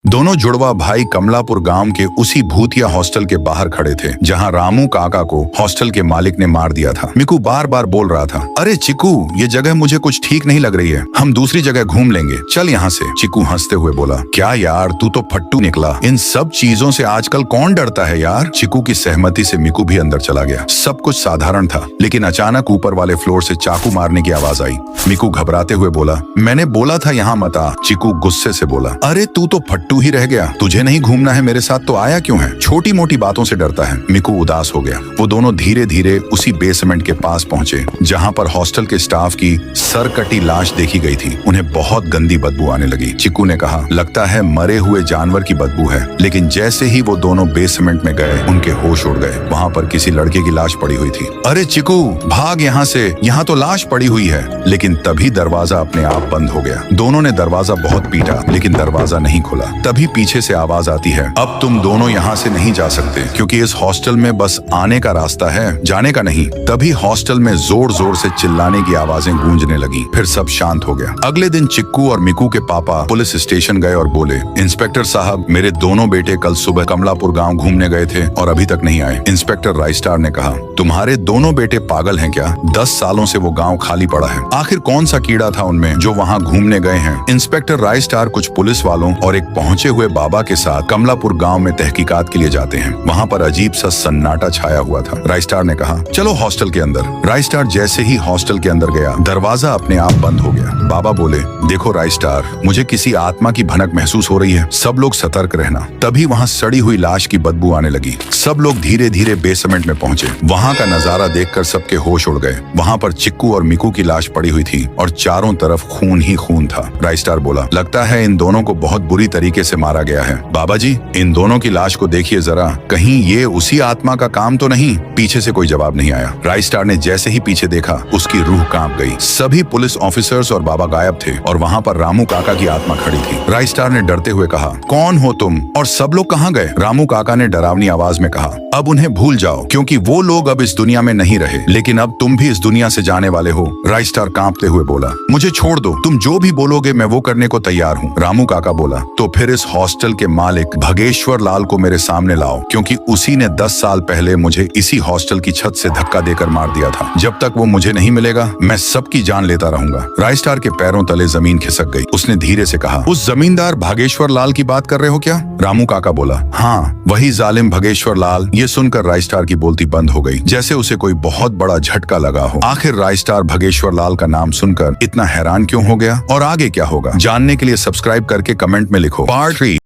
दोनों जुड़वा भाई कमलापुर गांव के उसी भूतिया हॉस्टल के बाहर खड़े थे जहां रामू काका को हॉस्टल के मालिक ने मार दिया था। मिकू बार बार बोल रहा था, अरे चिकू, ये जगह मुझे कुछ ठीक नहीं लग रही है, हम दूसरी जगह घूम लेंगे, चल यहाँ से। चिकू हंसते हुए बोला, क्या यार, तू तो फट्टू निकला, इन सब चीजों से आजकल कौन डरता है यार। चिकू की सहमति से मिकू भी अंदर चला गया। सब कुछ साधारण था, लेकिन अचानक ऊपर वाले फ्लोर से चाकू मारने की आवाज आई। मिकू घबराते हुए बोला, मैंने बोला था यहाँ मत आ। चिकू गुस्से से बोला, अरे तू तो फट्टू ही रह गया, तुझे नहीं घूमना है मेरे साथ तो आया क्यों है, छोटी मोटी बातों से डरता है। मिकू उदास हो गया। वो दोनों धीरे धीरे उसी बेसमेंट के पास पहुंचे जहां पर हॉस्टल के स्टाफ की सरकटी लाश देखी गई थी। उन्हें बहुत गंदी बदबू आने लगी। चिकू ने कहा, लगता है मरे हुए जानवर की बदबू है। लेकिन जैसे ही वो दोनों बेसमेंट में गए, उनके होश उड़ गए। वहां पर किसी लड़के की लाश पड़ी हुई थी। अरे चिकू, भाग यहाँ से, यहाँ तो लाश पड़ी हुई है। लेकिन तभी दरवाजा अपने आप बंद हो गया। दोनों ने दरवाजा बहुत पीटा, लेकिन दरवाजा नहीं खुला। तभी पीछे से आवाज आती है, अब तुम दोनों यहाँ से नहीं जा सकते, क्योंकि इस हॉस्टल में बस आने का रास्ता है, जाने का नहीं। तभी हॉस्टल में जोर जोर से चिल्लाने की आवाजें गूंजने लगी। फिर सब शांत हो गया। अगले दिन चिक्कू और मिकू के पापा पुलिस स्टेशन गए और बोले, इंस्पेक्टर साहब, मेरे दोनों बेटे कल सुबह कमलापुर गाँव घूमने गए थे और अभी तक नहीं आए। इंस्पेक्टर राइस्टार ने कहा, तुम्हारे दोनों बेटे पागल हैं क्या? 10 सालों से वो गाँव खाली पड़ा है, आखिर कौन सा कीड़ा था उनमें जो वहाँ घूमने गए हैं? इंस्पेक्टर राइस्टार कुछ पुलिस वालों और एक पहुंचे हुए बाबा के साथ कमलापुर गांव में तहकीकात के लिए जाते हैं। वहां पर अजीब सा सन्नाटा छाया हुआ था। राइस्टार ने कहा, चलो हॉस्टल के अंदर। राइस्टार जैसे ही हॉस्टल के अंदर गया, दरवाजा अपने आप बंद हो गया। बाबा बोले, देखो राइस्टार, मुझे किसी आत्मा की भनक महसूस हो रही है, सब लोग सतर्क रहना। तभी वहाँ सड़ी हुई लाश की बदबू आने लगी। सब लोग धीरे धीरे बेसमेंट में पहुंचे। वहाँ का नजारा देखकर सबके होश उड़ गए। वहाँ पर चिक्कू और मिकू की लाश पड़ी हुई थी और चारों तरफ खून ही खून था। राइस्टार बोला, लगता है इन दोनों को बहुत बुरी तरीके से मारा गया है। बाबा जी, इन दोनों की लाश को देखिए जरा, कहीं ये उसी आत्मा का काम तो नहीं? पीछे से कोई जवाब नहीं आया। राइस्टार ने जैसे ही पीछे देखा, उसकी रूह कांप गई। सभी पुलिस ऑफिसर्स और बाबा गायब थे और वहाँ पर रामू काका की आत्मा खड़ी थी। राइस्टार ने डरते हुए कहा, कौन हो तुम और सब लोग कहाँ गए? रामू काका ने डरावनी आवाज में कहा, अब उन्हें भूल जाओ, क्योंकि वो लोग अब इस दुनिया में नहीं रहे, लेकिन अब तुम भी इस दुनिया से जाने वाले हो। राइस्टार कांपते हुए बोला, मुझे छोड़ दो, तुम जो भी बोलोगे मैं वो करने को तैयार हूँ। रामू काका बोला, तो फिर इस हॉस्टल के मालिक भगेश्वर लाल को मेरे सामने लाओ, क्योंकि उसी ने 10 साल पहले मुझे इसी हॉस्टल की छत से धक्का देकर मार दिया था। जब तक वो मुझे नहीं मिलेगा, मैं सबकी जान लेता रहूंगा। राइस्टार के पैरों तले जमीन खिसक गई। उसने धीरे से कहा, उस जमींदार भागेश्वर लाल की बात कर रहे हो क्या? रामू काका बोला, हाँ, वही जालिम भगेश्वर लाल। ये सुनकर राइस्टार की बोलती बंद हो गई, जैसे उसे कोई बहुत बड़ा झटका लगा हो। आखिर राइस्टार भगेश्वर लाल का नाम सुनकर इतना हैरान क्यों हो गया और आगे क्या होगा, जानने के लिए सब्सक्राइब करके कमेंट में लिखो। पार्ट 3।